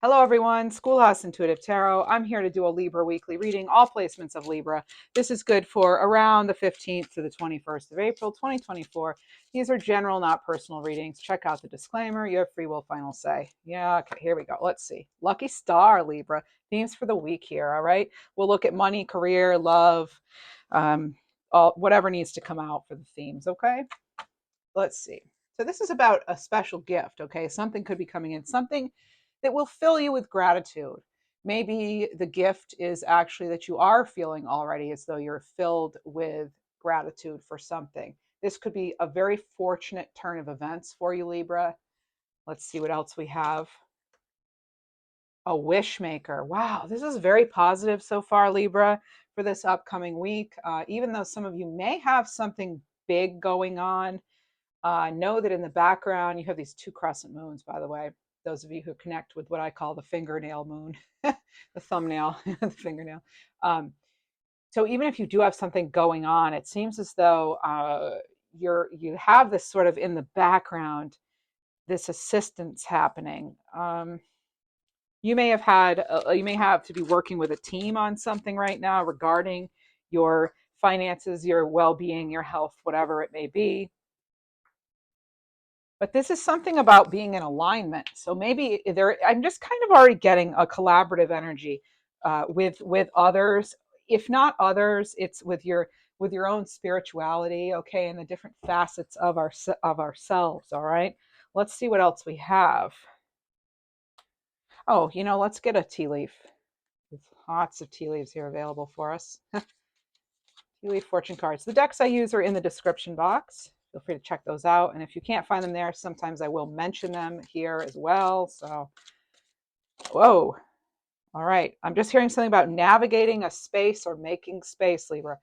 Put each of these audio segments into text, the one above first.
Hello, everyone. Schoolhouse Intuitive Tarot. I'm here to do a Libra weekly reading, all placements of Libra. This is good for around the 15th to the 21st of April, 2024. These are general, not personal readings. Check out the disclaimer. You have free will, final say. Yeah, okay, here we go. Let's see. Lucky star, Libra. Themes for the week here, all right? We'll look at money, career, love, whatever needs to come out for the themes, okay? Let's see. So this is about a special gift, okay? Something could be coming in, something that will fill you with gratitude. Maybe the gift is actually that you are feeling already as though you're filled with gratitude for something. This could be a very fortunate turn of events for you, Libra. Let's see what else we have. A wish maker. Wow, this is very positive so far, Libra, for this upcoming week. Even though some of you may have something big going on, know that in the background, you have these two crescent moons, by the way. Those of you who connect with what I call the fingernail moon, the thumbnail, the fingernail. So even if you do have something going on, it seems as though you have this sort of in the background, this assistance happening. You may have to be working with a team on something right now regarding your finances, your well-being, your health, whatever it may be. But this is something about being in alignment. So maybe I'm just kind of already getting a collaborative energy with others. If not others, it's with your own spirituality, okay, and the different facets of ourselves. All right. Let's see what else we have. Oh, let's get a tea leaf. There's lots of tea leaves here available for us. Tea leaf fortune cards. The decks I use are in the description box. Feel free to check those out. And if you can't find them there, sometimes I will mention them here as well. So, whoa. All right. I'm just hearing something about navigating a space or making space, Libra.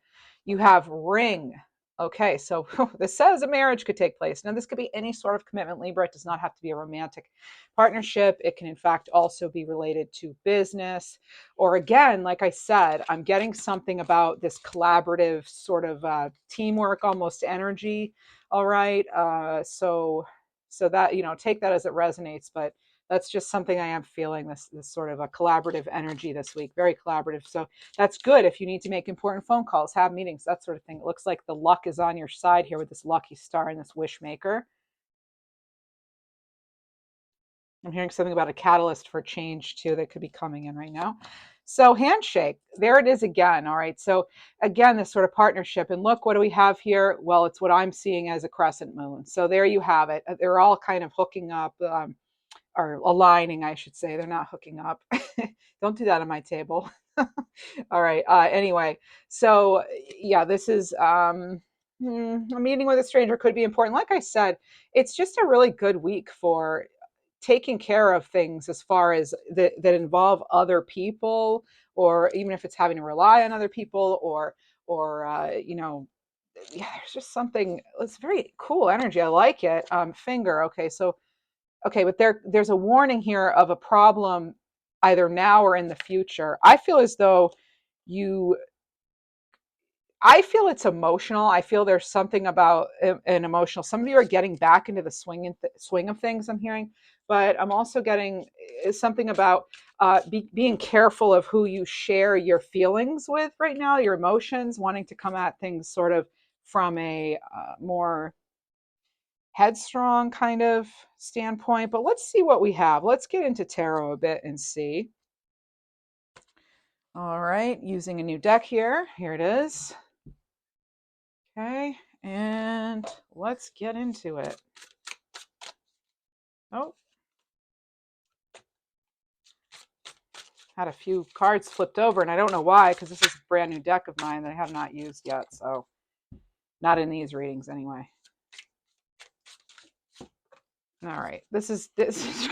You have ring. Okay, so this says a marriage could take place. Now, this could be any sort of commitment, Libra. It does not have to be a romantic partnership. It can, in fact, also be related to business. Or again, like I said, I'm getting something about this collaborative sort of teamwork, almost energy. All right. So that, take that as it resonates. But that's just something I am feeling, this sort of a collaborative energy this week, very collaborative. So that's good if you need to make important phone calls, have meetings, that sort of thing. It looks like the luck is on your side here with this lucky star and this wish maker. I'm hearing something about a catalyst for change too that could be coming in right now. So handshake, there it is again. All right. So again, this sort of partnership. And look, what do we have here? Well, it's what I'm seeing as a crescent moon. So there you have it. They're all kind of hooking up. Or aligning, I should say. They're not hooking up. Don't do that on my table. All right. Anyway, so yeah, this is a meeting with a stranger could be important. Like I said, it's just a really good week for taking care of things as far as that involve other people, or even if it's having to rely on other people, or yeah, there's just something. It's very cool energy. I like it. Finger. Okay, so okay, but there's a warning here of a problem either now or in the future. I feel as though you I feel it's emotional. I feel there's something about an emotional. Some of you are getting back into the swing of things. I'm hearing, but I'm also getting something about being careful of who you share your feelings with right now, your emotions, wanting to come at things sort of from a more headstrong kind of standpoint. But let's see what we have. Let's get into tarot a bit and see. All right, using a new deck here. Here it is. Okay, and let's get into it. Oh, had a few cards flipped over, and I don't know why, because this is a brand new deck of mine that I have not used yet. So, not in these readings anyway. All right, these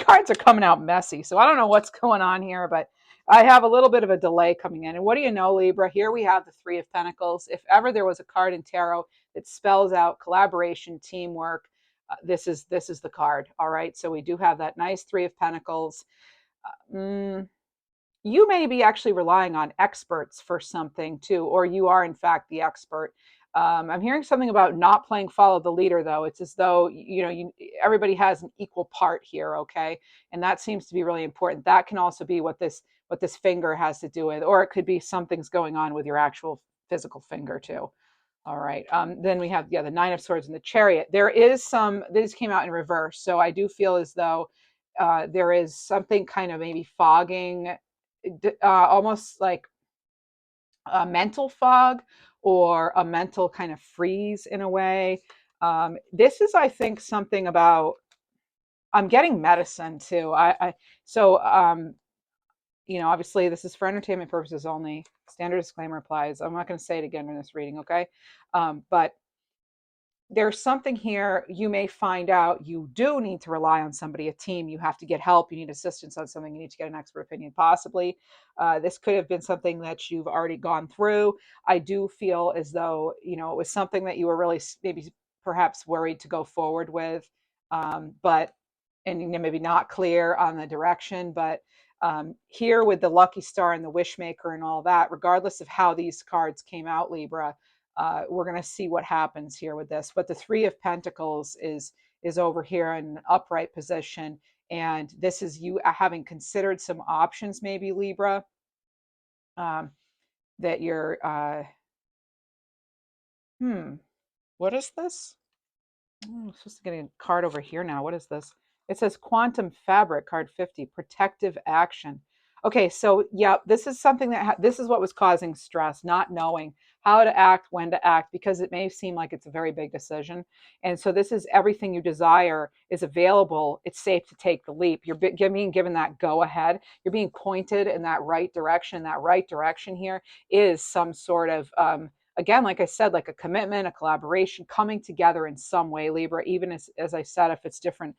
cards are coming out messy, so I don't know what's going on here, but I have a little bit of a delay coming in. And what do you know, Libra? Here we have the Three of Pentacles. If ever there was a card in tarot that spells out collaboration, teamwork, this is the card. All right, so we do have that nice Three of Pentacles. You may be actually relying on experts for something too, or you are in fact the expert. I'm hearing something about not playing follow the leader, though. It's as though everybody has an equal part here, okay? And that seems to be really important. That can also be what this finger has to do with, or it could be something's going on with your actual physical finger too. All right. Then we have, the Nine of Swords and the Chariot. There is some, this came out in reverse. So I do feel as though there is something kind of maybe fogging, almost like a mental fog or a mental kind of freeze in a way. This is, I think, something about, I'm getting medicine too. Obviously this is for entertainment purposes only. Standard disclaimer applies. I'm not going to say it again in this reading, okay? But there's something here you may find out you do need to rely on somebody, a team. You have to get help. You need assistance on something. You need to get an expert opinion, possibly. This could have been something that you've already gone through. I do feel as though, it was something that you were really maybe perhaps worried to go forward with, but and maybe not clear on the direction. But here with the lucky star and the wishmaker and all that, regardless of how these cards came out, Libra, we're going to see what happens here with this. But the Three of Pentacles is over here in an upright position, and this is you having considered some options, maybe, Libra, that you're. What is this? I'm supposed to get a card over here now. What is this? It says Quantum Fabric, card 50, protective action. Okay, so yeah, this is something this is what was causing stress, not knowing how to act, when to act, because it may seem like it's a very big decision. And so this is everything you desire is available. It's safe to take the leap. You're being given that go ahead. You're being pointed in that right direction. That right direction here is some sort of again, like I said, like a commitment, a collaboration, coming together in some way, Libra, even as I said, if it's different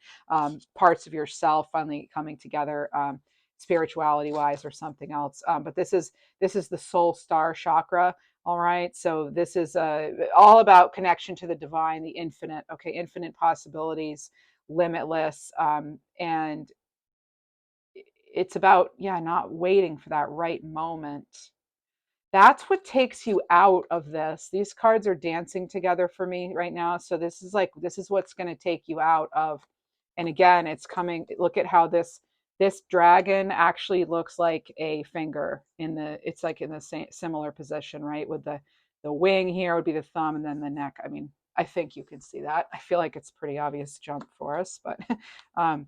parts of yourself finally coming together, spirituality wise or something else. But this is the soul star chakra. All right. So this is all about connection to the divine, the infinite. Okay. Infinite possibilities, limitless. And it's about, not waiting for that right moment. That's what takes you out of this. These cards are dancing together for me right now. So this is what's going to take you out of. And again, it's coming. Look at how this dragon actually looks like a finger it's like in the same similar position, right? With the wing here would be the thumb and then the neck. I mean, I think you can see that. I feel like it's pretty obvious jump for us, but um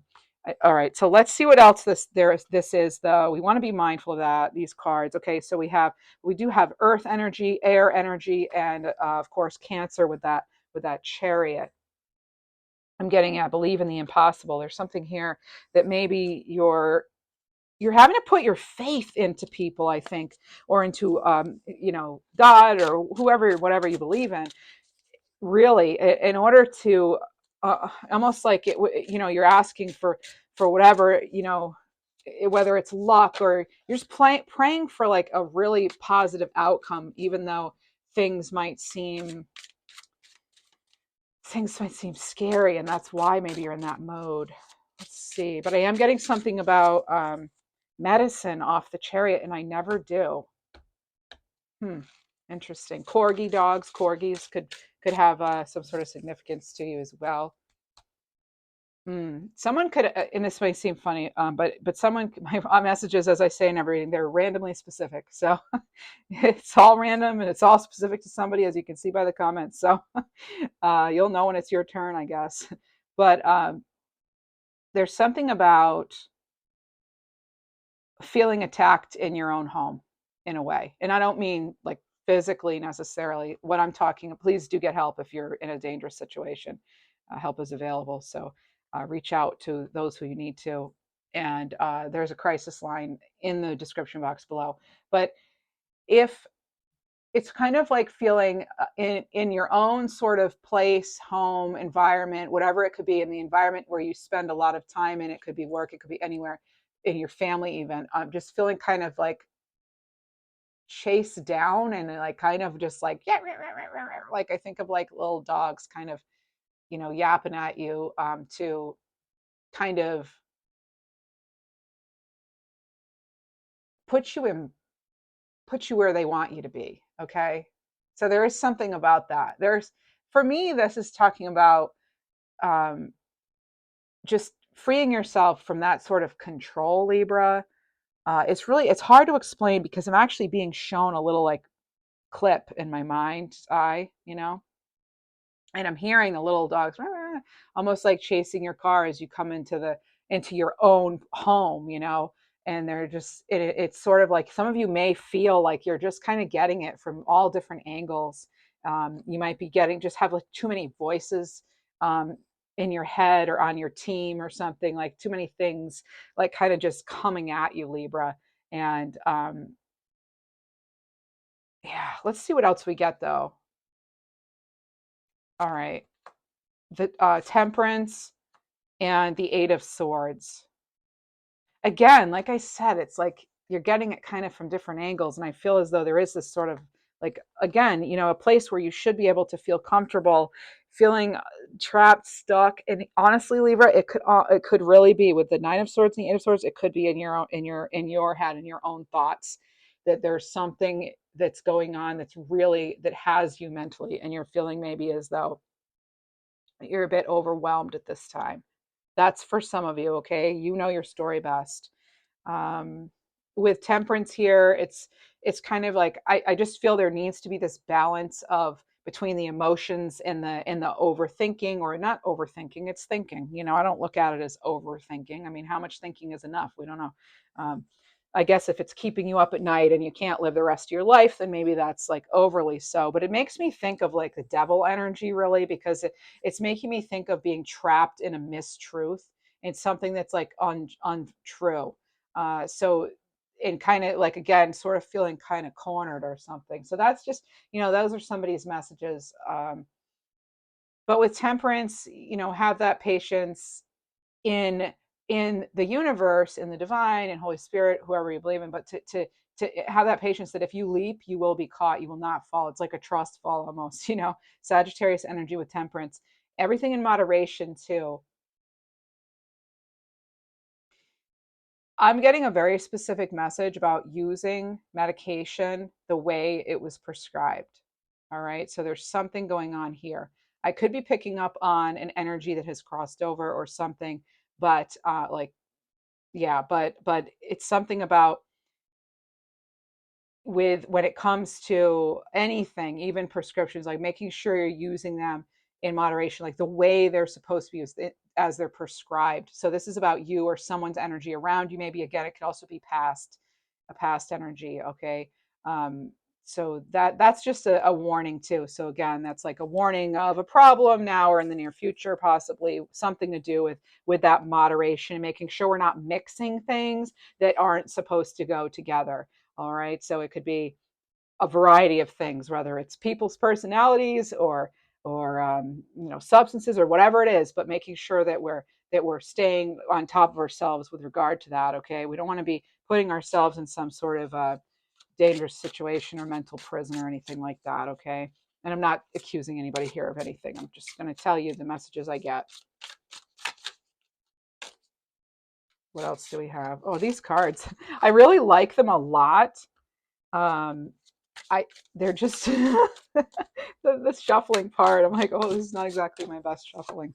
all right, so let's see what else this is, though. We want to be mindful of that, these cards. Okay, so we do have earth energy, air energy, and of course Cancer with that chariot. I'm getting at believe in the impossible. There's something here that maybe you're having to put your faith into people, I think, or into God or whoever, whatever you believe in, really, in order to almost like you're asking for whatever, whether it's luck or you're just praying for like a really positive outcome, even though things might seem scary, and that's why maybe you're in that mode. Let's see. But I am getting something about medicine off the chariot, and I never do. Interesting. Corgis could have some sort of significance to you as well. Someone could, and this may seem funny, but someone, my messages, as I say in every reading, they're randomly specific. So it's all random and it's all specific to somebody, as you can see by the comments. So you'll know when it's your turn, I guess. But there's something about feeling attacked in your own home in a way. And I don't mean like physically necessarily. What I'm talking, please do get help if you're in a dangerous situation. Help is available. So reach out to those who you need to. And there's a crisis line in the description box below. But if it's kind of like feeling in your own sort of place, home, environment, whatever it could be, in the environment where you spend a lot of time in, it could be work, it could be anywhere, in your family even, just feeling kind of like chased down and like kind of just like, yeah, like I think of like little dogs kind of, yapping at you, to kind of put you where they want you to be. Okay. So there is something about that. For me, this is talking about um, just freeing yourself from that sort of control, Libra. It's hard to explain because I'm actually being shown a little like clip in my mind's eye, and I'm hearing the little dogs almost like chasing your car as you come into your own home, and they're just it's sort of like some of you may feel like you're just kind of getting it from all different angles. You might be getting just have like too many voices um, in your head or on your team or something, like too many things like kind of just coming at you, Libra. And yeah, let's see what else we get though. All right, the Temperance and the Eight of Swords. Again, like I said, it's like you're getting it kind of from different angles. And I feel as though there is this sort of like, again, a place where you should be able to feel comfortable feeling trapped, stuck. And honestly, Libra, it could really be with the Nine of Swords and the Eight of Swords. It could be in your own, in your head, in your own thoughts, that there's something that's going on that has you mentally, and you're feeling maybe as though you're a bit overwhelmed at this time. That's for some of you, okay? You know your story best. um, with Temperance here, it's kind of like I just feel there needs to be this balance of between the emotions and the overthinking, or not overthinking, it's thinking. I don't look at it as overthinking. I mean, how much thinking is enough? We don't know. um, I guess if it's keeping you up at night and you can't live the rest of your life, then maybe that's like overly so. But it makes me think of like the devil energy, really, because it's making me think of being trapped in a mistruth. It's something that's like untrue. So, and kind of like, again, sort of feeling kind of cornered or something. So that's just, those are somebody's messages. But with Temperance, have that patience in the universe, in the divine and Holy Spirit, whoever you believe in, but to have that patience that if you leap, you will be caught, you will not fall. It's like a trust fall almost. Sagittarius energy with Temperance, everything in moderation too. I'm getting a very specific message about using medication the way it was prescribed. All right. So there's something going on here. I could be picking up on an energy that has crossed over or something, but yeah, but it's something about with when it comes to anything, even prescriptions, like making sure you're using them in moderation, like the way they're supposed to be used as they're prescribed. So this is about you or someone's energy around you. Maybe again, it could also be a past energy. Okay. Um, so that's just a warning too. So again, that's like a warning of a problem now or in the near future, possibly something to do with that moderation, making sure we're not mixing things that aren't supposed to go together. All right. So it could be a variety of things, whether it's people's personalities or substances or whatever it is, but making sure that we're staying on top of ourselves with regard to that. Okay. We don't want to be putting ourselves in some sort of dangerous situation or mental prison or anything like that. Okay. And I'm not accusing anybody here of anything. I'm just going to tell you the messages I get. What else do we have? Oh, these cards. I really like them a lot. Um, I they're just the shuffling part. I'm like, oh, this is not exactly my best shuffling.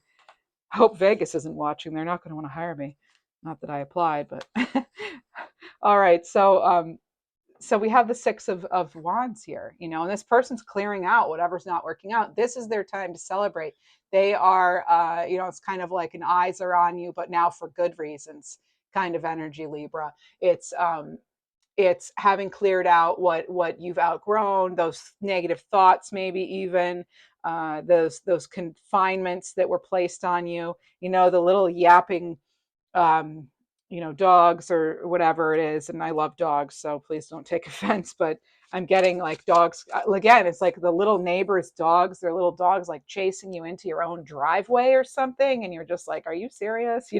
I hope Vegas isn't watching. They're not going to want to hire me. Not that I applied, but all right. So we have the Six of Wands here, and this person's clearing out whatever's not working out. This is their time to celebrate. They are, it's kind of like an eyes are on you, but now for good reasons kind of energy, Libra. It's having cleared out what you've outgrown, those negative thoughts, maybe even those confinements that were placed on you. The little yapping um, dogs or whatever it is. And I love dogs, so please don't take offense, but I'm getting like dogs again. It's like the little neighbors' dogs. They're little dogs like chasing you into your own driveway or something, and you're just like, "Are you serious?"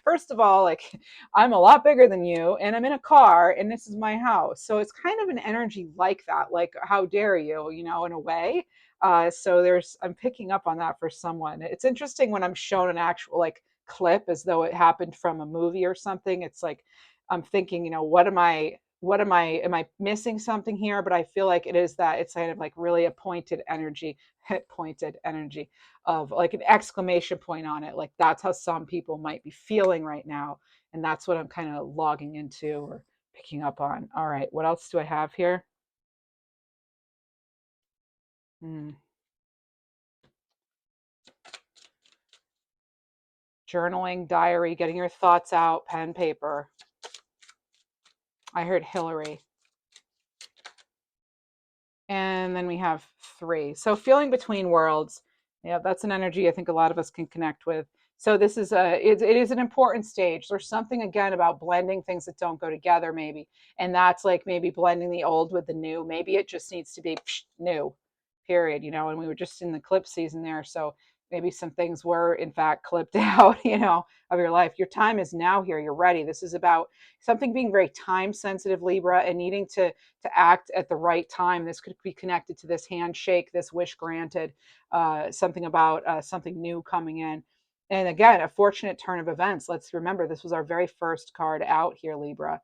First of all, like I'm a lot bigger than you, and I'm in a car, and this is my house. So it's kind of an energy like that. Like, how dare you? In a way. So I'm picking up on that for someone. It's interesting when I'm shown an actual like clip as though it happened from a movie or something. It's like I'm thinking, what am I what am I missing something here? But I feel like it is that it's kind of like really a pointed energy, pointed energy of like an exclamation point on it. Like that's how some people might be feeling right now. And that's what I'm kind of logging into or picking up on. All right, what else do I have here? Hmm. Journaling, diary, getting your thoughts out, pen, paper. I heard Hillary. And then we have 3. So feeling between worlds. Yeah, that's an energy I think a lot of us can connect with. So this is it is an important stage. There's something again about blending things that don't go together maybe. And that's like maybe blending the old with the new. Maybe it just needs to be new. Period, and we were just in the clip season there, so maybe some things were in fact clipped out, of your life. Your time is now here. You're ready. This is about something being very time sensitive, Libra, and needing to act at the right time. This could be connected to this handshake, this wish granted, something about something new coming in. And again, a fortunate turn of events. Let's remember this was our very first card out here, Libra.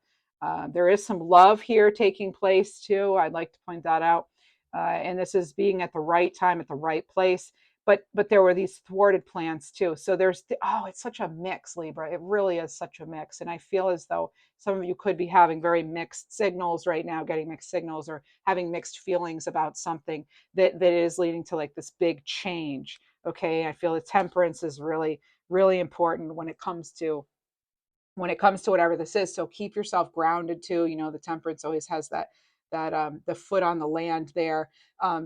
There is some love here taking place too. I'd like to point that out. And this is being at the right time at the right place. But there were these thwarted plans too. So it's such a mix, Libra. It really is such a mix. And I feel as though some of you could be having very mixed signals right now, getting mixed signals or having mixed feelings about something that is leading to like this big change. Okay. I feel the temperance is really, really important when it comes to whatever this is. So keep yourself grounded too. The temperance always has that the foot on the land there.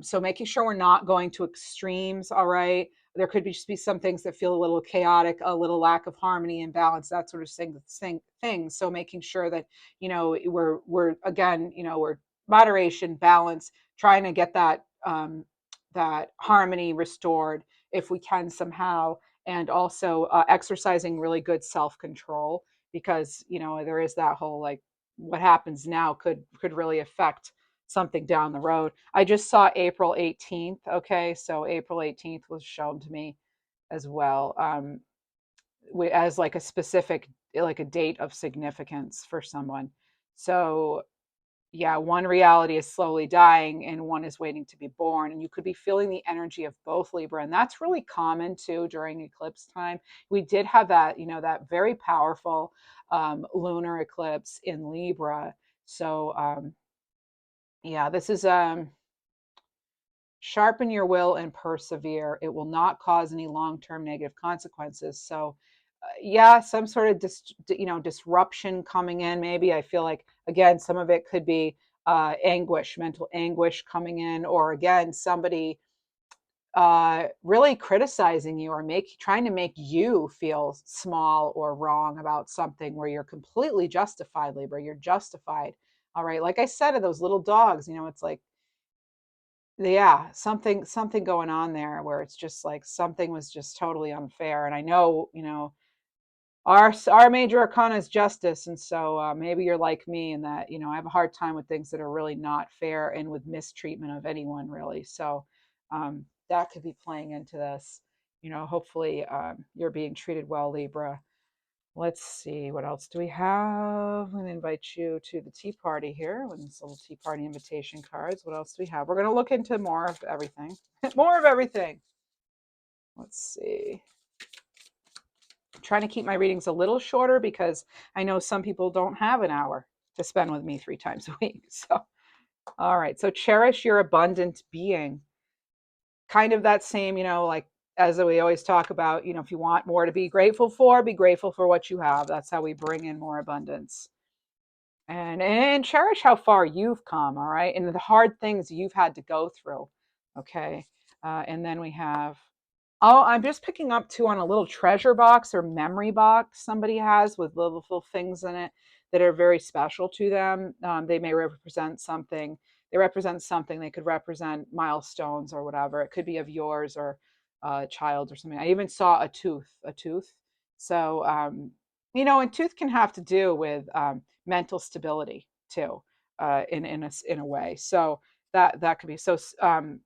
So making sure we're not going to extremes. All right. There could be some things that feel a little chaotic, a little lack of harmony and balance, that sort of thing. So making sure that we're again, we're moderation, balance, trying to get that harmony restored if we can somehow, and also exercising really good self control, because there is that whole like what happens now could really affect something down the road. I just saw April 18th. Okay, so April 18th was shown to me as well, as like a specific, like a date of significance for someone. So yeah, one reality is slowly dying and one is waiting to be born. And you could be feeling the energy of both, Libra. And that's really common too during eclipse time. We did have that, that very powerful lunar eclipse in Libra. So yeah, this is sharpen your will and persevere. It will not cause any long-term negative consequences. So yeah, some sort of disruption coming in. Maybe I feel like again some of it could be anguish, mental anguish coming in, or again somebody really criticizing you or trying to make you feel small or wrong about something where you're completely justified, Libra. You're justified. All right, like I said, of those little dogs, it's like yeah, something going on there where it's just like something was just totally unfair. And I know, our major arcana is justice, and so maybe you're like me in that I have a hard time with things that are really not fair and with mistreatment of anyone really. So that could be playing into this. Hopefully you're being treated well, Libra. Let's see, what else do we have? I'm going to invite you to the tea party here with this little tea party invitation cards. What else do we have? We're going to look into more of everything. More of everything. Let's see. I'm trying to keep my readings a little shorter because I know some people don't have an hour to spend with me 3 times a week. So, all right. So, cherish your abundant being. Kind of that same, like as we always talk about, if you want more to be grateful for what you have. That's how we bring in more abundance. And cherish how far you've come, all right, and the hard things you've had to go through. Okay. And then we have, oh, I'm just picking up too on a little treasure box or memory box somebody has with little things in it that are very special to them. They may represent something. They represent something. They could represent milestones or whatever. It could be of yours or a child or something. I even saw a tooth. So and tooth can have to do with mental stability too, in a way. So that could be so. And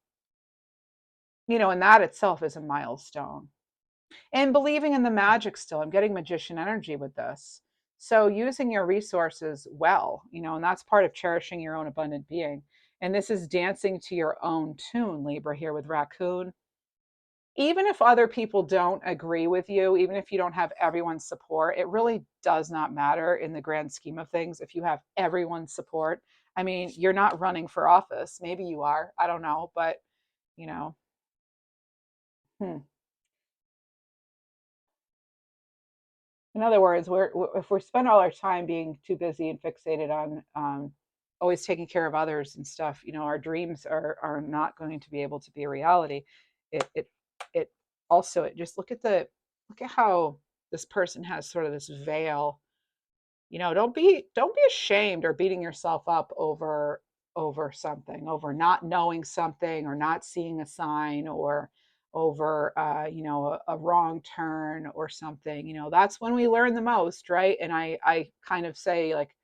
that itself is a milestone. And believing in the magic still. I'm getting magician energy with this. So using your resources well, and that's part of cherishing your own abundant being. And this is dancing to your own tune, Libra, here with raccoon. Even if other people don't agree with you, even if you don't have everyone's support, it really does not matter in the grand scheme of things if you have everyone's support. I mean, you're not running for office. Maybe you are. I don't know. But, you know, hmm. In other words, if we spend all our time being too busy and fixated on always taking care of others and stuff, our dreams are not going to be able to be a reality. It also, it just look at how this person has sort of this veil. Don't be ashamed or beating yourself up over something, over not knowing something or not seeing a sign, or over a wrong turn or something. That's when we learn the most, right? And I kind of say, like,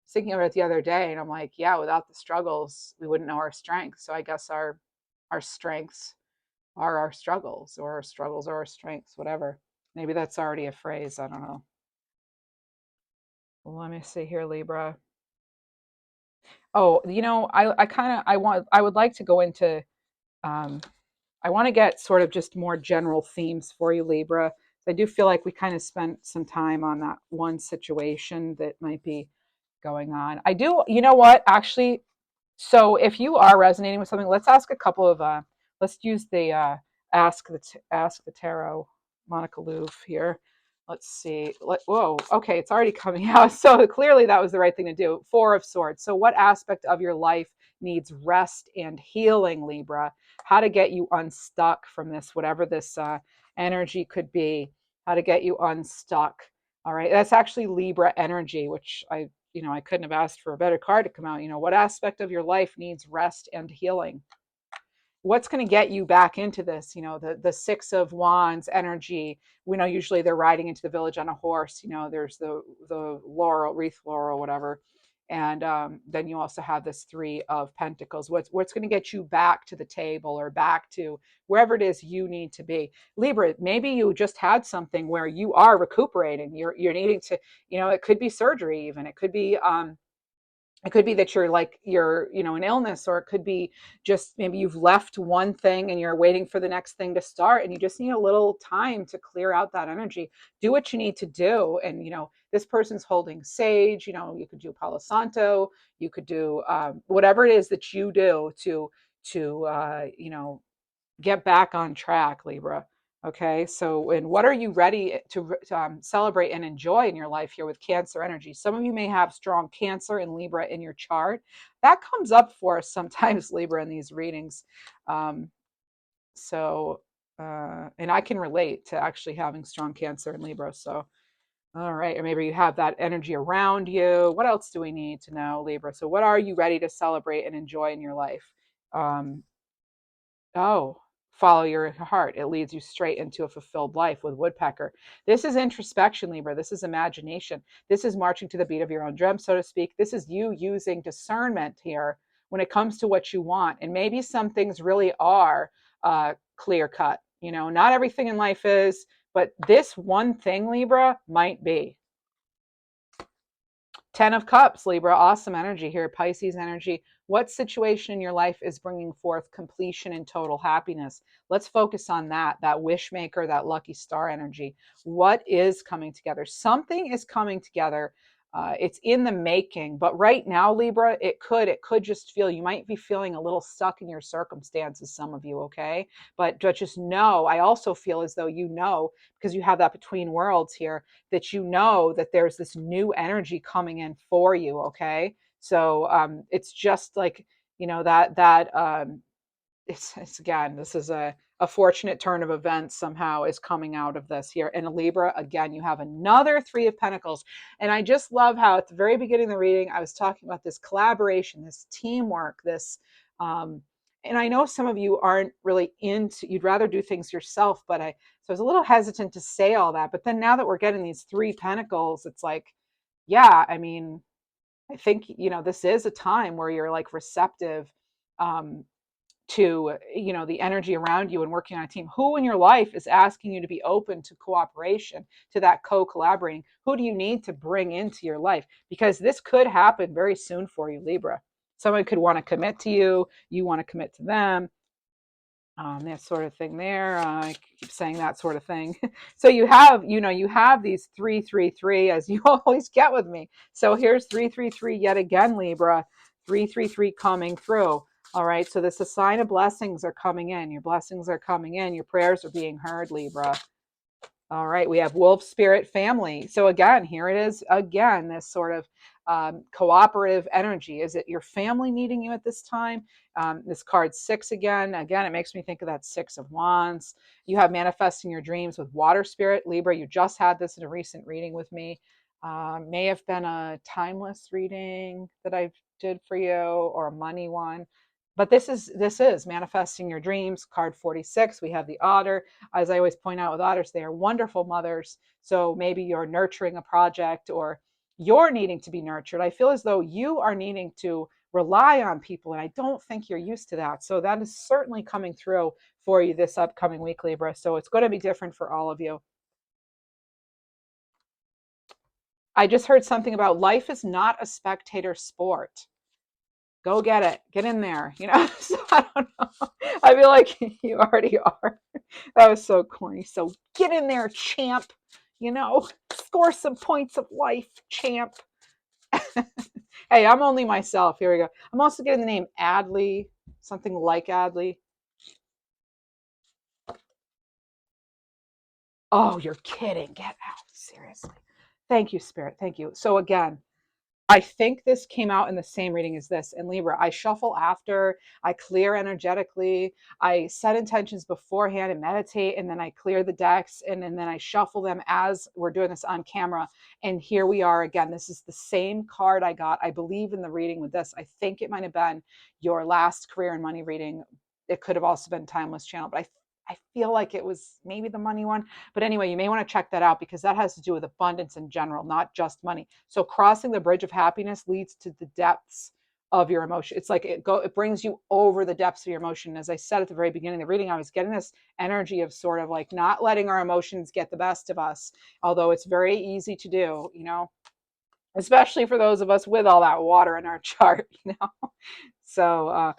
thinking about it the other day, and I'm like, yeah, without the struggles we wouldn't know our strengths. So I guess our strengths are our struggles, or our struggles are our strengths, whatever. Maybe that's already a phrase, I don't know. Well, let me see here, Libra. Oh, I kind of I would like to go into um I want to get sort of just more general themes for you, Libra. I do feel like we kind of spent some time on that one situation that might be going on. I do, you know what? Actually, so if you are resonating with something, let's ask a couple of let's use the ask the tarot Monica Louv here. Let's see. Whoa, okay, it's already coming out. So clearly that was the right thing to do. Four of Swords. So what aspect of your life needs rest and healing, Libra? How to get you unstuck from this, whatever this energy could be. How to get you unstuck. All right, that's actually Libra energy, which I couldn't have asked for a better card to come out. What aspect of your life needs rest and healing? What's going to get you back into this? The Six of Wands energy. We know usually they're riding into the village on a horse. There's the laurel, wreath laurel, whatever. And then you also have this Three of Pentacles. What's going to get you back to the table, or back to wherever it is you need to be? Libra, maybe you just had something where you are recuperating. You're needing to, it could be surgery, even. It could be that you're an illness, or it could be just maybe you've left one thing and you're waiting for the next thing to start, and you just need a little time to clear out that energy. Do what you need to do. And this person's holding sage. You could do Palo Santo. You could do whatever it is that you do to get back on track, Libra. Okay, so, and what are you ready to celebrate and enjoy in your life here with Cancer energy? Some of you may have strong Cancer and Libra in your chart. That comes up for us sometimes, Libra, in these readings. Um, so, and I can relate to actually having strong Cancer and Libra. So, all right, or maybe you have that energy around you. What else do we need to know, Libra? So, what are you ready to celebrate and enjoy in your life? Um, Oh, follow your heart. It leads you straight into a fulfilled life with Woodpecker. This is introspection, Libra. This is imagination. This is marching to the beat of your own drum, so to speak. This is you using discernment here when it comes to what you want. And maybe some things really are clear cut. Not everything in life is, but this one thing, Libra, might be. Ten of Cups, Libra, awesome energy here. Pisces energy. What situation in your life is bringing forth completion and total happiness? Let's focus on that wish maker, that lucky star energy. What is coming together? Something is coming together. It's in the making, but right now, Libra, it could just feel, you might be feeling a little stuck in your circumstances, some of you, okay? But just know, I also feel as though because you have that between worlds here, that that there's this new energy coming in for you, okay? So it's just like, it's again, this is a fortunate turn of events somehow is coming out of this here. And a Libra, again, you have another Three of Pentacles. And I just love how at the very beginning of the reading, I was talking about this collaboration, this teamwork, and I know some of you aren't really you'd rather do things yourself, so I was a little hesitant to say all that. But then now that we're getting these Three Pentacles, it's like, yeah, I mean, I think, this is a time where you're like receptive. Um, to, the energy around you and working on a team? Who in your life is asking you to be open to cooperation, to that co-collaborating? Who do you need to bring into your life? Because this could happen very soon for you, Libra. Someone could want to commit to you, you want to commit to them, that sort of thing there. I keep saying that sort of thing. So you have these 333, as you always get with me. So here's 333 yet again, Libra. 333 coming through. All right. So this is a sign of blessings are coming in. Your blessings are coming in. Your prayers are being heard, Libra. All right, we have wolf spirit family. So again, here it is again, this sort of cooperative energy. Is it your family needing you at this time? This card six again. Again, it makes me think of that Six of Wands. You have manifesting your dreams with water spirit, Libra. You just had this in a recent reading with me. May have been a timeless reading that I did for you, or a money one. But this is manifesting your dreams. Card 46. We have the otter. As I always point out with otters, they are wonderful mothers. So maybe you're nurturing a project, or you're needing to be nurtured. I feel as though you are needing to rely on people, and I don't think you're used to that. So that is certainly coming through for you this upcoming week, Libra. So it's going to be different for all of you. I just heard something about life is not a spectator sport. Go get it. Get in there. So I don't know. I feel like you already are. That was so corny. So get in there, champ. Score some points of life, champ. Hey, I'm only myself. Here we go. I'm also getting the name Adley, something like Adley. Oh, you're kidding. Get out. Seriously. Thank you, Spirit. Thank you. So again, I think this came out in the same reading as this. In Libra, I shuffle after, I clear energetically, I set intentions beforehand and meditate, and then I clear the decks, and then I shuffle them as we're doing this on camera. And here we are again. This is the same card I got, I believe, in the reading with this. I think it might have been your last career and money reading. It could have also been Timeless Channel, but I feel like it was maybe the money one. But anyway, you may want to check that out, because that has to do with abundance in general, not just money. So crossing the bridge of happiness leads to the depths of your emotion. It's like it brings you over the depths of your emotion. As I said at the very beginning of the reading, I was getting this energy of sort of like not letting our emotions get the best of us, although it's very easy to do, especially for those of us with all that water in our chart, So,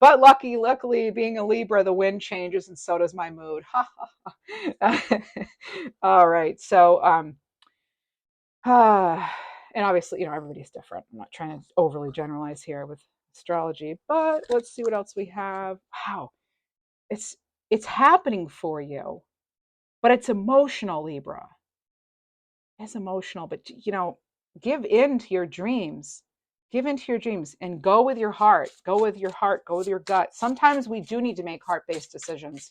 but luckily, being a Libra, the wind changes and so does my mood. All right. So, and obviously, everybody's different. I'm not trying to overly generalize here with astrology, but let's see what else we have. Wow. It's it's happening for you, but it's emotional, Libra. It's emotional, but give in to your dreams. Give in to your dreams and go with your heart. Go with your heart, go with your gut. Sometimes we do need to make heart-based decisions,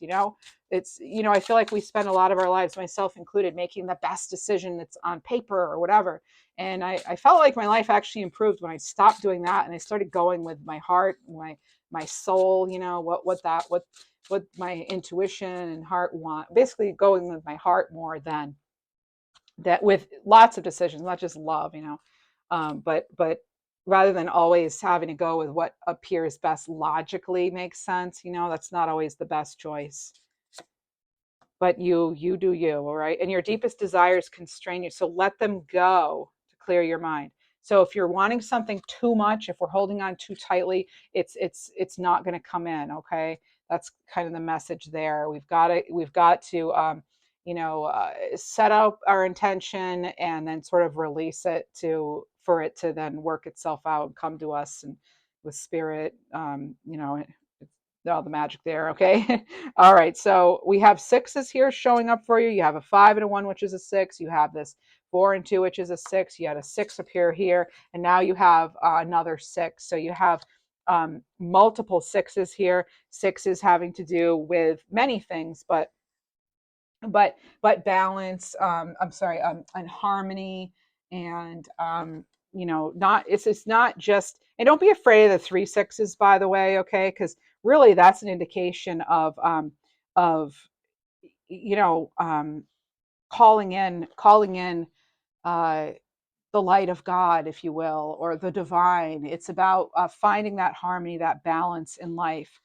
It's, I feel like we spend a lot of our lives, myself included, making the best decision that's on paper or whatever. And I felt like my life actually improved when I stopped doing that and I started going with my heart, my soul, what my intuition and heart want. Basically going with my heart more than that, with lots of decisions, not just love, but rather than always having to go with what appears best logically makes sense, that's not always the best choice. But you do you, all right? And your deepest desires constrain you, so let them go to clear your mind. So if you're wanting something too much, if we're holding on too tightly, it's not going to come in, okay? That's kind of the message there. We've got to set up our intention and then sort of release it for it to then work itself out and come to us, and with spirit, all the magic there. Okay. All right. So we have sixes here showing up for you. You have a 5 and a 1, which is a 6. You have this 4 and 2, which is a 6. You had a 6 appear here, and now you have another 6. So you have multiple sixes here. Sixes having to do with many things, but balance. I'm sorry, and harmony, and not it's not just. And don't be afraid of the 3 sixes, by the way, okay? Because really, that's an indication of you know um, calling in uh, the light of God, if you will, or the divine. It's about finding that harmony, that balance in life.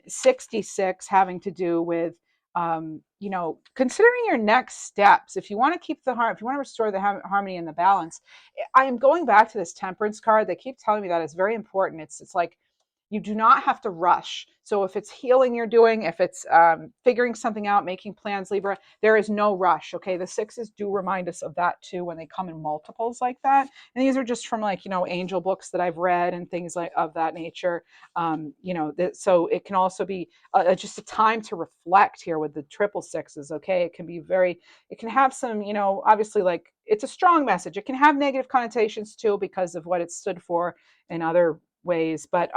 66 having to do with, considering your next steps. If you want to keep the if you want to restore the harmony and the balance, I am going back to this temperance card. They keep telling me that it's very important. It's like, you do not have to rush. So if it's healing you're doing, if it's figuring something out, making plans, Libra, there is no rush. Okay. The sixes do remind us of that too when they come in multiples like that. And these are just from, like, angel books that I've read and things like of that nature. So it can also be just a time to reflect here with the triple sixes. Okay. It can have some, obviously, like, it's a strong message. It can have negative connotations too because of what it stood for in other ways. But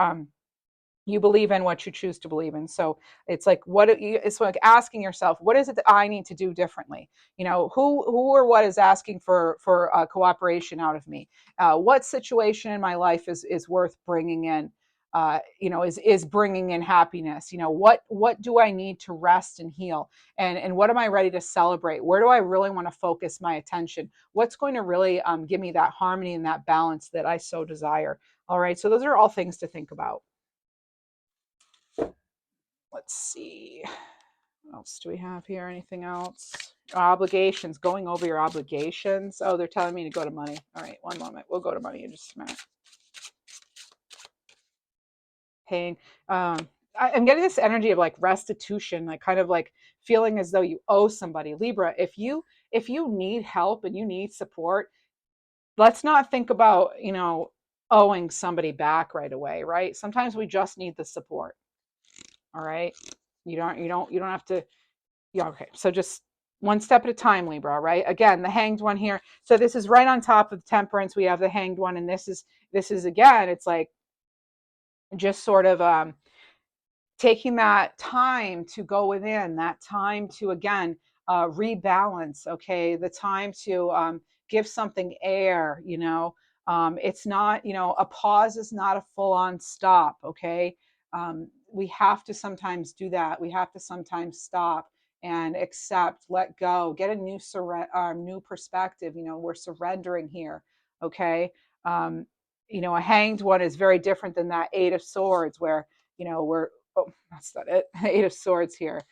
you believe in what you choose to believe in. So it's like, it's like asking yourself, what is it that I need to do differently? Who or what is asking for cooperation out of me? What situation in my life is worth bringing in? Is bringing in happiness? What do I need to rest and heal? And what am I ready to celebrate? Where do I really want to focus my attention? What's going to really give me that harmony and that balance that I so desire? All right. So those are all things to think about. Let's see. What else do we have here? Anything else? Obligations, going over your obligations. Oh, they're telling me to go to money. All right, one moment. We'll go to money in just a minute. Paying. I'm getting this energy of like restitution, like kind of like feeling as though you owe somebody. Libra, if you need help and you need support, let's not think about, owing somebody back right away, right? Sometimes we just need the support. All right. You don't have to. Yeah. Okay. So just one step at a time, Libra, right? Again, the hanged one here. So this is right on top of temperance. We have the hanged one. And this is again, it's like just sort of, taking that time to go within, that time to, again, rebalance. Okay. The time to, give something air, it's not, a pause is not a full on stop. Okay. We have to sometimes do that. We have to sometimes stop and accept, let go, get a new perspective. We're surrendering here. Okay. A hanged one is very different than that Eight of Swords where, we're, oh, that's not it. Eight of Swords here,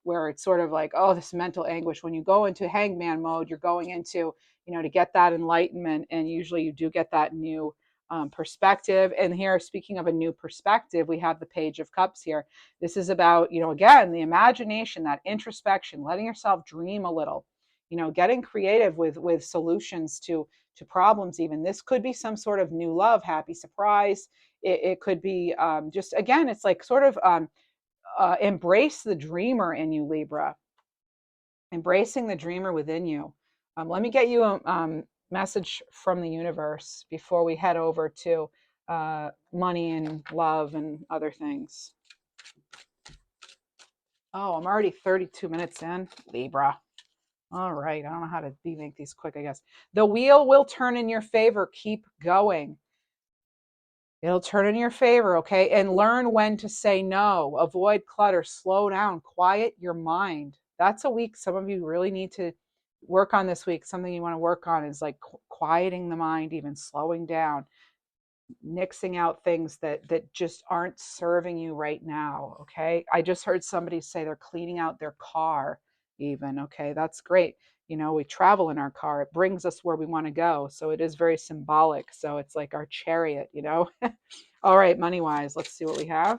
where it's sort of like, oh, this mental anguish. When you go into hangman mode, you're going into, to get that enlightenment. And usually you do get that new perspective. And here, speaking of a new perspective, we have the Page of Cups here. This is about, again, the imagination, that introspection, letting yourself dream a little, getting creative with solutions to problems. Even this could be some sort of new love, happy surprise. It could be, just, again, it's like sort of, embrace the dreamer in you, Libra. Embracing the dreamer within you. Let me get you a message from the universe before we head over to money and love and other things. Oh, I'm already 32 minutes in, Libra. All right. I don't know how to make these quick, I guess. The wheel will turn in your favor. Keep going. It'll turn in your favor, okay? And learn when to say no. Avoid clutter. Slow down. Quiet your mind. That's a week some of you really need to work on this week. Something you want to work on is like quieting the mind, even slowing down, nixing out things that just aren't serving you right now, okay? I just heard somebody say they're cleaning out their car even, okay? That's great. We travel in our car. It brings us where we want to go. So it is very symbolic. So it's like our chariot, All right, money-wise, let's see what we have.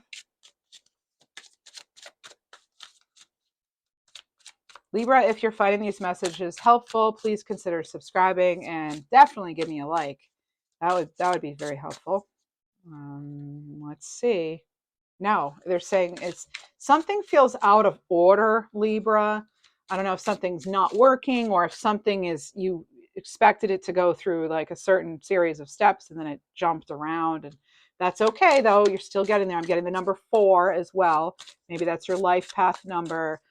Libra, if you're finding these messages helpful, please consider subscribing and definitely give me a like. That would be very helpful. Let's see. No, they're saying it's something feels out of order, Libra. I don't know if something's not working or if something is, you expected it to go through like a certain series of steps and then it jumped around. And that's okay, though. You're still getting there. I'm getting the number 4 as well. Maybe that's your life path number.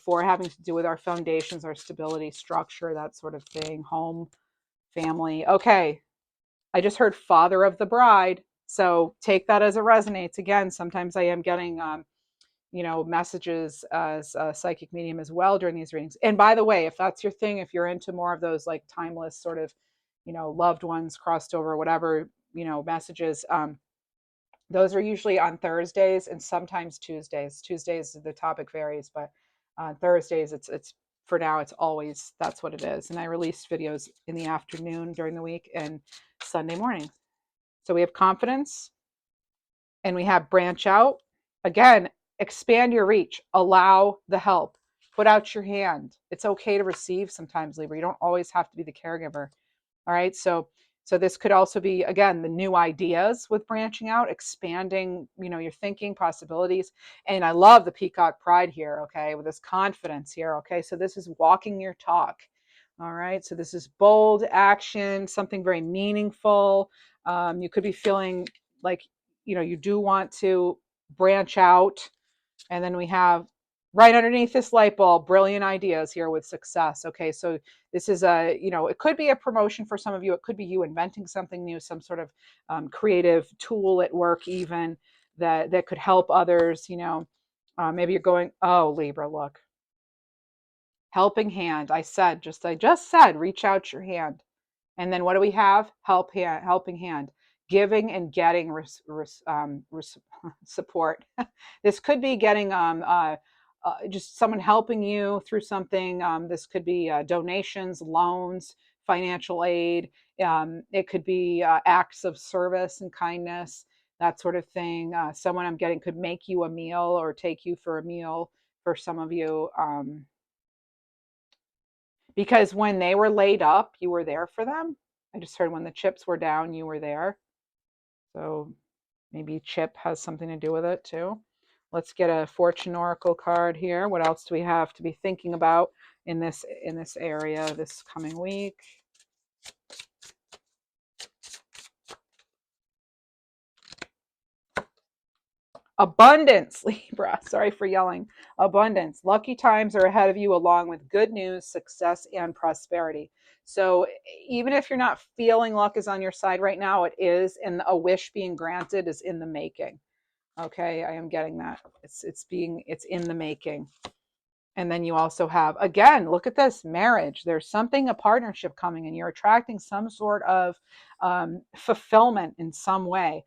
4 having to do with our foundations, our stability, structure, that sort of thing, home, family. Okay. I just heard father of the bride. So take that as it resonates. Again, sometimes I am getting, messages as a psychic medium as well during these readings. And by the way, if that's your thing, if you're into more of those like timeless sort of, loved ones crossed over, whatever, messages, those are usually on Thursdays and sometimes Tuesdays. Tuesdays, the topic varies, but on Thursdays, it's for now, it's always that's what it is. And I release videos in the afternoon during the week and Sunday morning. So we have confidence and we have branch out. Again, expand your reach, allow the help, put out your hand. It's okay to receive sometimes, Libra. You don't always have to be the caregiver. All right. So this could also be, again, the new ideas with branching out, expanding, your thinking possibilities. And I love the peacock pride here. Okay. With this confidence here. Okay. So this is walking your talk. All right. So this is bold action, something very meaningful. You could be feeling like, you do want to branch out. And then we have right underneath this light bulb, brilliant ideas here with success. Okay, so this is it could be a promotion for some of you. It could be you inventing something new, some sort of creative tool at work, even that could help others. Maybe you're going, oh, Libra, look, helping hand. I just said, reach out your hand. And then what do we have? Helping hand, giving and getting support. This could be getting just someone helping you through something. This could be donations, loans, financial aid. It could be acts of service and kindness, that sort of thing. Someone I'm getting could make you a meal or take you for a meal for some of you. Because when they were laid up, you were there for them. I just heard when the chips were down, you were there. So maybe chip has something to do with it too. Let's get a fortune oracle card here. What else do we have to be thinking about in this area this coming week? Abundance, Libra. Sorry for yelling. Abundance. Lucky times are ahead of you, along with good news, success, and prosperity. So even if you're not feeling luck is on your side right now, it is, and a wish being granted is in the making. Okay, I am getting that. It's in the making. And then you also have, again, look at this marriage. There's something, a partnership coming, and you're attracting some sort of fulfillment in some way,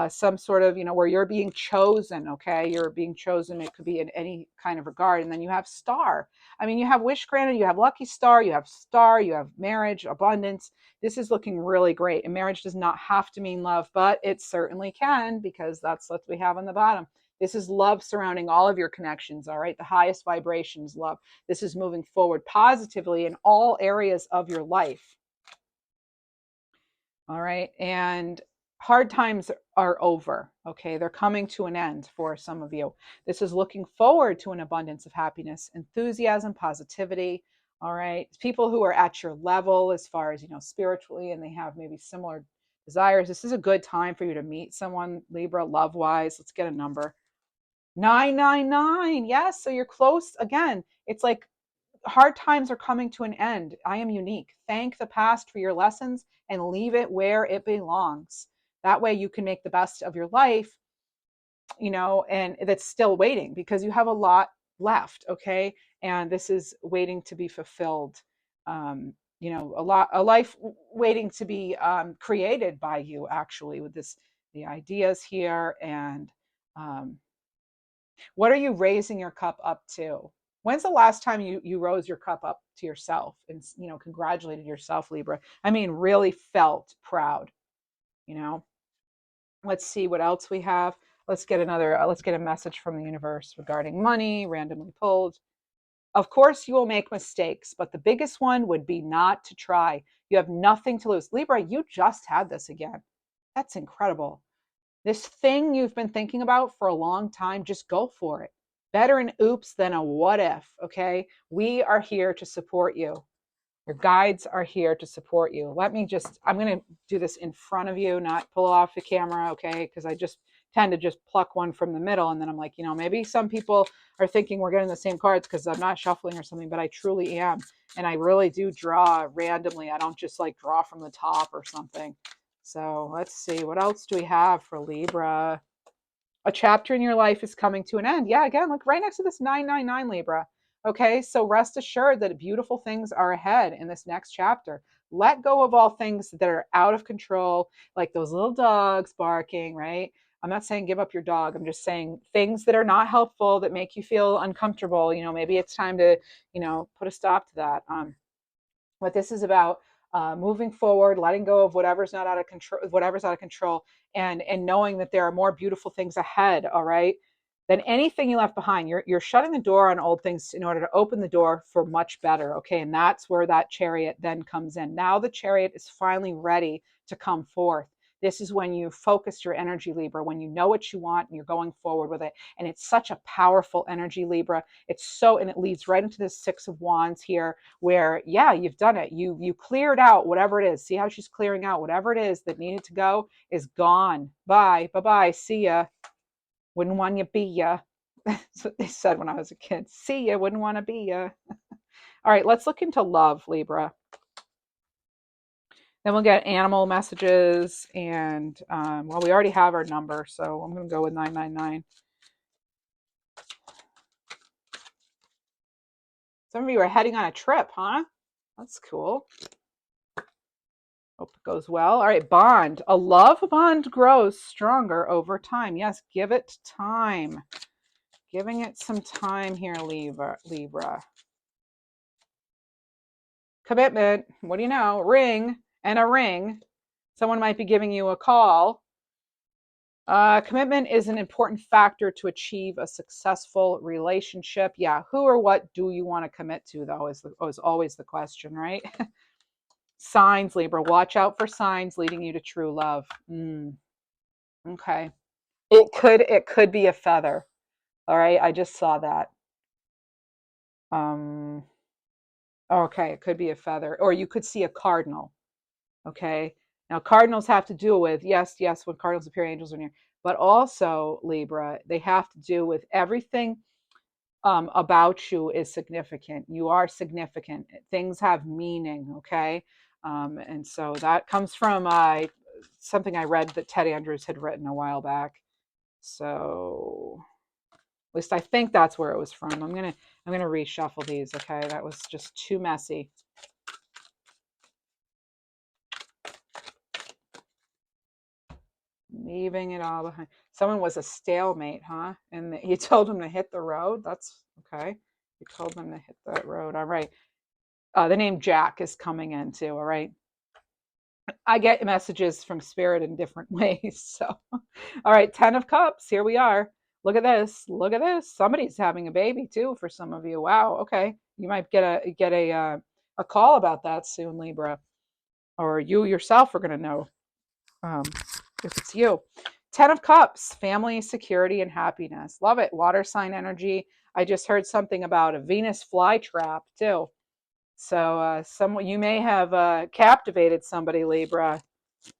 some sort of, where you're being chosen. Okay. You're being chosen. It could be in any kind of regard. And then you have star. I mean, you have wish granted, you have lucky star, you have marriage, abundance. This is looking really great. And marriage does not have to mean love, but it certainly can, because that's what we have on the bottom. This is love surrounding all of your connections, all right? The highest vibration is love. This is moving forward positively in all areas of your life, all right? And hard times are over, okay? They're coming to an end for some of you. This is looking forward to an abundance of happiness, enthusiasm, positivity, all right? People who are at your level as far as, spiritually, and they have maybe similar desires. This is a good time for you to meet someone, Libra, love-wise. Let's get a number. 999. Yes. So you're close again. It's like hard times are coming to an end. I am unique. Thank the past for your lessons and leave it where it belongs. That way you can make the best of your life, and that's still waiting, because you have a lot left. Okay. And this is waiting to be fulfilled. A life waiting to be created by you, actually, with the ideas here. And, what are you raising your cup up to? When's the last time you rose your cup up to yourself and congratulated yourself, Libra? I mean, really felt proud, you know? Let's see what else we have. Let's get a message from the universe regarding money, randomly pulled. Of course, you will make mistakes, but the biggest one would be not to try. You have nothing to lose. Libra, you just had this again. That's incredible. This thing you've been thinking about for a long time, just go for it. Better an oops than a what if, okay? We are here to support you. Your guides are here to support you. I'm going to do this in front of you, not pull off the camera, okay? Because I just tend to just pluck one from the middle. And then I'm like, maybe some people are thinking we're getting the same cards because I'm not shuffling or something, but I truly am. And I really do draw randomly. I don't just like draw from the top or something. So let's see, what else do we have for Libra? A chapter in your life is coming to an end. Yeah, again, look right next to this 999 Libra. Okay, so rest assured that beautiful things are ahead in this next chapter. Let go of all things that are out of control, like those little dogs barking, right? I'm not saying give up your dog. I'm just saying things that are not helpful, that make you feel uncomfortable. Maybe it's time to, put a stop to that. What this is about, moving forward, letting go of whatever's out of control, and knowing that there are more beautiful things ahead. All right, than anything you left behind. You're shutting the door on old things in order to open the door for much better. Okay, and that's where that Chariot then comes in. Now the Chariot is finally ready to come forth. This is when you focus your energy, Libra, when you know what you want and you're going forward with it. And it's such a powerful energy, Libra. And it leads right into the Six of Wands here, where, yeah, you've done it. You cleared out whatever it is. See how she's clearing out whatever it is that needed to go is gone. Bye. See ya. Wouldn't want you be ya. That's what they said when I was a kid. See ya. Wouldn't want to be ya. All right, let's look into love, Libra. Then we'll get animal messages, and well, we already have our number, so I'm going to go with 999. Some of you are heading on a trip, huh? That's cool. Hope it goes well. All right, bond. A love bond grows stronger over time. Yes, give it time. Giving it some time here, Libra. Commitment. What do you know? Ring and a ring. Someone might be giving you a call. Commitment is an important factor to achieve a successful relationship. Yeah, who or what do you want to commit to, though, is always the question, right? Signs, Libra. Watch out for signs leading you to true love. Okay. It could be a feather. All right, I just saw that. Okay, it could be a feather, or you could see a cardinal. Okay, now cardinals have to do with, yes, when cardinals appear, angels are near, but also, Libra, they have to do with everything about you is significant. You are significant. Things have meaning. Okay, and so that comes from something I read that Ted Andrews had written a while back. So at least I think that's where it was from. I'm gonna reshuffle these. Okay, that was just too messy. Leaving it all behind. Someone was a stalemate, huh? And you told them to hit the road. That's okay. You told them to hit that road. All right. The name Jack is coming in too. All right. I get messages from spirit in different ways. So, all right, 10 of Cups. Here we are. Look at this. Look at this. Somebody's having a baby too for some of you. Wow. Okay. You might get a call about that soon, Libra, or you yourself are going to know um, if it's you. 10 of Cups, family, security, and happiness. Love it. Water sign energy. I just heard something about a Venus flytrap too. So someone, you may have captivated somebody, Libra.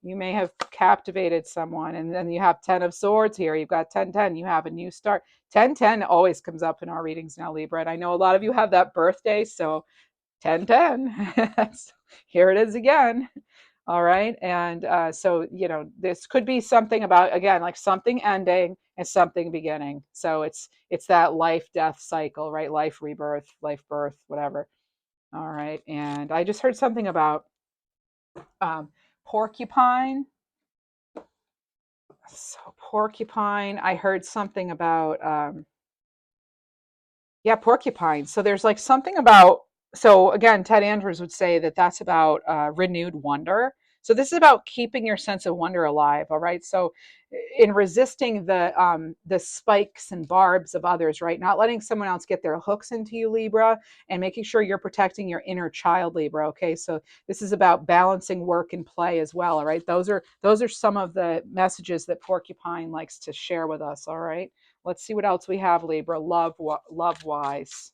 You may have captivated someone, and then you have 10 of Swords here. You've got 10-10. You have a new start. 10-10 always comes up in our readings now, Libra, and I know a lot of you have that birthday, so 10-10. Here it is again. All right, and so this could be something about, again, like something ending and something beginning. So it's that life death cycle, right? Life rebirth, life birth, whatever. All right, and I just heard something about porcupine. So porcupine. I heard something about yeah, porcupine. So there's like something about. So again, Ted Andrews would say that that's about renewed wonder. So this is about keeping your sense of wonder alive. All right. So in resisting the spikes and barbs of others, right? Not letting someone else get their hooks into you, Libra, and making sure you're protecting your inner child, Libra. Okay. So this is about balancing work and play as well. All right. Those are some of the messages that porcupine likes to share with us. All right. Let's see what else we have, Libra. Love wise.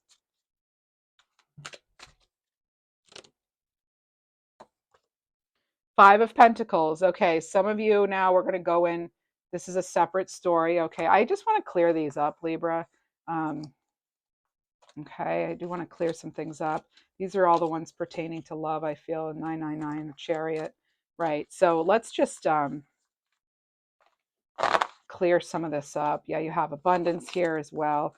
Five of Pentacles. Okay, some of you now we're going to go in. This is a separate story. Okay, I just want to clear these up, Libra. Okay, I do want to clear some things up. These are all the ones pertaining to love, I feel. 999, the Chariot. Right, so let's just clear some of this up. Yeah, you have abundance here as well.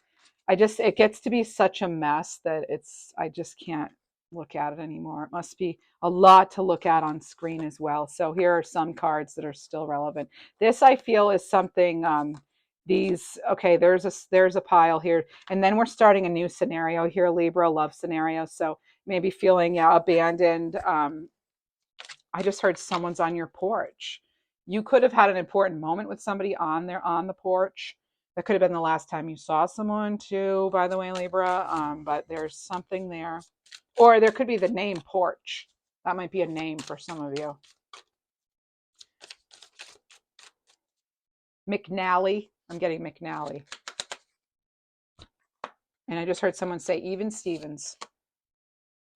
It gets to be such a mess that I just can't look at it anymore. It must be a lot to look at on screen as well. So here are some cards that are still relevant. This I feel is something, okay, there's a pile here. And then we're starting a new scenario here, Libra, love scenario. So maybe feeling, yeah, abandoned. I just heard someone's on your porch. You could have had an important moment with somebody on the porch. That could have been the last time you saw someone too, by the way, Libra. But there's something there. Or there could be the name porch. That might be a name for some of you. McNally. I'm getting McNally. And I just heard someone say even Stevens.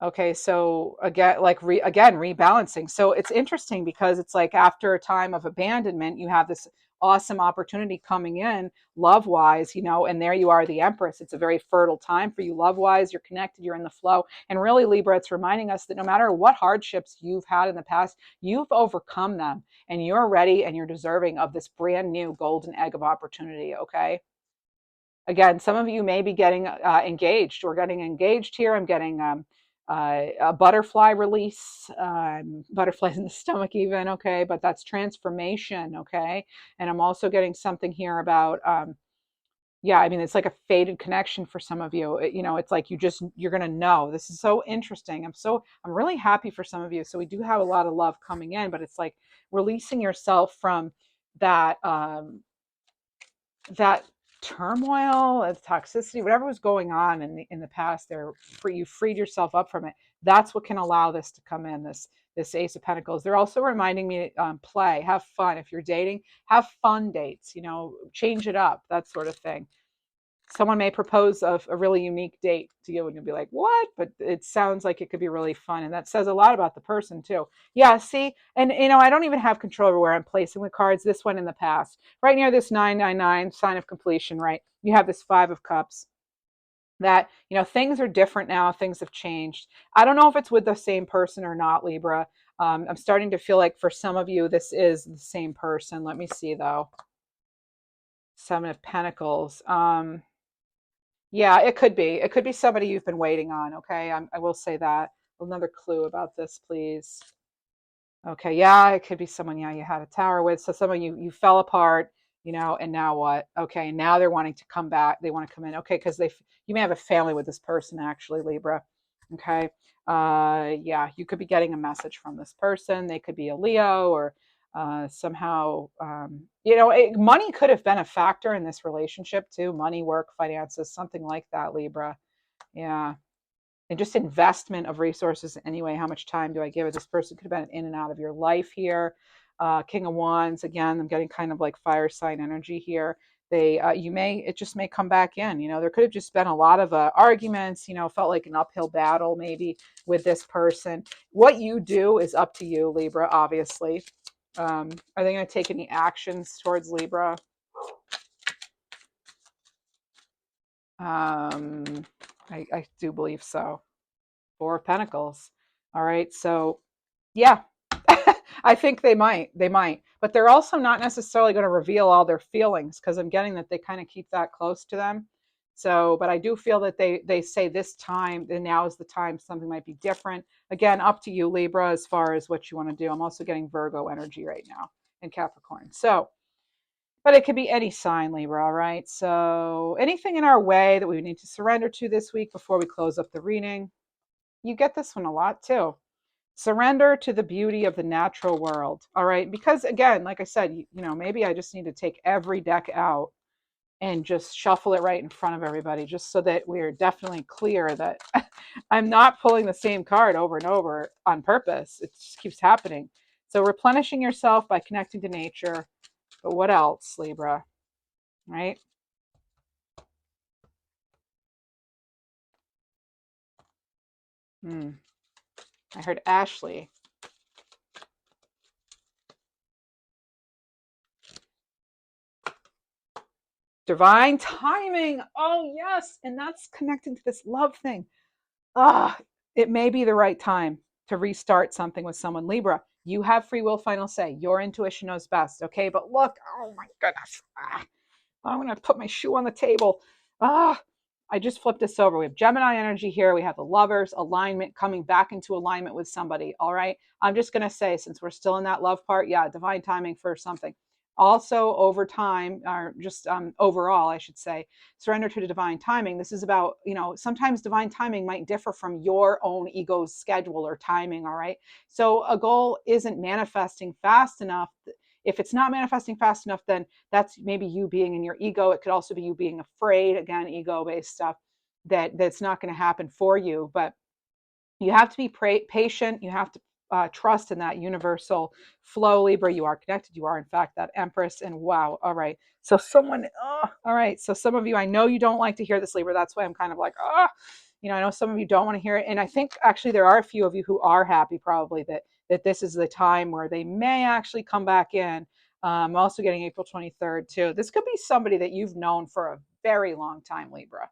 Okay, so again, rebalancing. So it's interesting because it's like after a time of abandonment, you have this awesome opportunity coming in love wise, and there you are, the Empress. It's a very fertile time for you love wise. You're connected, you're in the flow. And really, Libra, it's reminding us that no matter what hardships you've had in the past, you've overcome them and you're ready and you're deserving of this brand new golden egg of opportunity. Okay. Again, some of you may be getting engaged. We're getting engaged here. I'm getting a butterfly release, butterflies in the stomach even, okay, but that's transformation, okay. And I'm also getting something here about, yeah, I mean, it's like a faded connection for some of you. It's like you're going to know. This is so interesting. I'm really happy for some of you. So we do have a lot of love coming in, but it's like releasing yourself from that, that turmoil, toxicity, whatever was going on in the past. You freed yourself up from it. That's what can allow this to come in. This Ace of Pentacles. They're also reminding me, play, have fun. If you're dating, have fun dates. Change it up, that sort of thing. Someone may propose a really unique date to you and you'll be like, what? But it sounds like it could be really fun. And that says a lot about the person too. Yeah, see, and I don't even have control over where I'm placing the cards. This one in the past, right near this 999 sign of completion, right? You have this 5 of Cups. That, things are different now. Things have changed. I don't know if it's with the same person or not, Libra. I'm starting to feel like for some of you, this is the same person. Let me see though. 7 of Pentacles. Yeah, it could be. It could be somebody you've been waiting on. Okay, I will say that. Another clue about this, please. Okay, yeah, it could be someone, yeah, you had a tower with. So someone you fell apart, and now what? Okay, now they're wanting to come back. They want to come in. Okay, because you may have a family with this person actually, Libra. Okay, yeah, you could be getting a message from this person. They could be a Leo or somehow, money could have been a factor in this relationship too. Money, work, finances, something like that, Libra. Yeah. And just investment of resources anyway. How much time do I give it? This person could have been in and out of your life here. King of Wands, again, I'm getting kind of like fire sign energy here. It just may come back in. There could have just been a lot of arguments, felt like an uphill battle maybe with this person. What you do is up to you, Libra, obviously. Are they going to take any actions towards Libra? I do believe so. 4 of Pentacles. All right. So, yeah, I think they might. But they're also not necessarily going to reveal all their feelings because I'm getting that they kind of keep that close to them. So, but I do feel that they say this time, and now is the time something might be different. Again, up to you, Libra, as far as what you want to do. I'm also getting Virgo energy right now and Capricorn. So, but it could be any sign, Libra, all right? So anything in our way that we need to surrender to this week before we close up the reading? You get this one a lot too. Surrender to the beauty of the natural world, all right? Because again, like I said, maybe I just need to take every deck out and just shuffle it right in front of everybody just so that we're definitely clear that I'm not pulling the same card over and over on purpose. It just keeps happening. So replenishing yourself by connecting to nature. But what else, Libra? Right? I heard Ashley. Divine timing. Oh, yes. And that's connecting to this love thing. It may be the right time to restart something with someone. Libra, You have free will, final say. Your intuition knows best, okay? But look, oh my goodness. I'm going to put my shoe on the table. Ah, I just flipped this over. We have Gemini energy here. We have the lovers alignment, coming back into alignment with somebody. All right. I'm just going to say, since we're still in that love part, yeah, divine timing for something. Also, over time, or just overall, I should say, surrender to the divine timing. This is about, sometimes divine timing might differ from your own ego's schedule or timing. All right. So a goal isn't manifesting fast enough. If it's not manifesting fast enough, then that's maybe you being in your ego. It could also be you being afraid, again, ego-based stuff, that's not going to happen for you. But you have to be patient. You have to trust in that universal flow, Libra. You are connected. You are, in fact, that Empress. And wow, all right. So all right. So some of you, I know you don't like to hear this, Libra. That's why I'm kind of like, I know some of you don't want to hear it. And I think actually there are a few of you who are happy probably that this is the time where they may actually come back in. I'm also getting April 23rd too. This could be somebody that you've known for a very long time, Libra.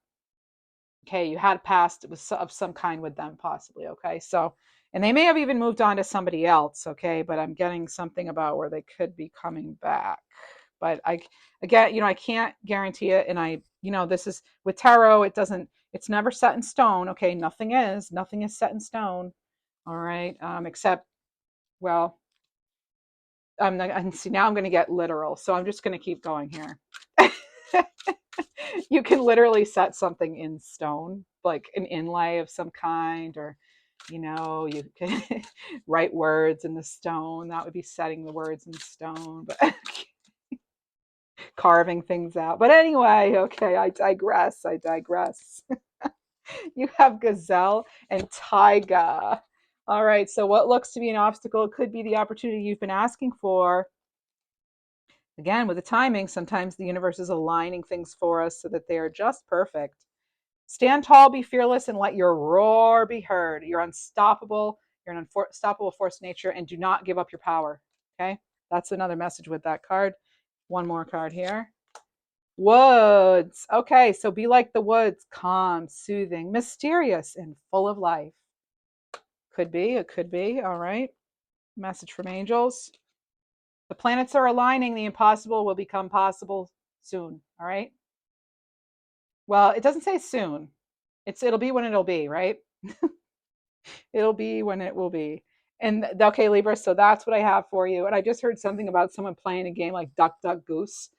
Okay, you had past of some kind with them possibly. Okay, so, and they may have even moved on to somebody else. Okay, but I'm getting something about where they could be coming back. But again, I can't guarantee it. And this is with tarot. It's never set in stone. Okay, nothing is set in stone. All right, except, well, I'm not, and see, now I'm going to get literal. So I'm just going to keep going here. You can literally set something in stone, like an inlay of some kind, or you can write words in the stone. That would be setting the words in stone, but carving things out. But anyway, okay, I digress. You have gazelle and taiga. All right, so what looks to be an obstacle could be the opportunity you've been asking for. Again, with the timing, sometimes the universe is aligning things for us so that they are just perfect. Stand tall, be fearless, and let your roar be heard. You're unstoppable. You're an unstoppable force of nature, and do not give up your power. Okay? That's another message with that card. One more card here. Woods. Okay, so be like the woods, calm, soothing, mysterious, and full of life. Could be, it could be. All right. Message from angels. The planets are aligning. The impossible will become possible soon. All right. Well, it doesn't say soon. It'll be when it'll be, right? It'll be when it will be. And okay, Libra, so that's what I have for you. And I just heard something about someone playing a game like Duck, Duck, Goose.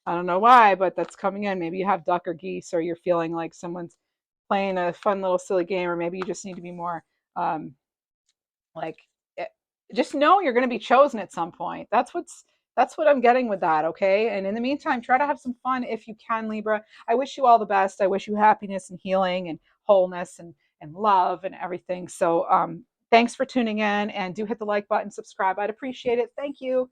I don't know why, but that's coming in. Maybe you have duck or geese, or you're feeling like someone's playing a fun little silly game, or maybe you just need to be more um, like, just know you're going to be chosen at some point. That's what I'm getting with that. Okay. And in the meantime, try to have some fun if you can, Libra. I wish you all the best. I wish you happiness and healing and wholeness and love and everything. So thanks for tuning in, and do hit the like button, subscribe. I'd appreciate it. Thank you.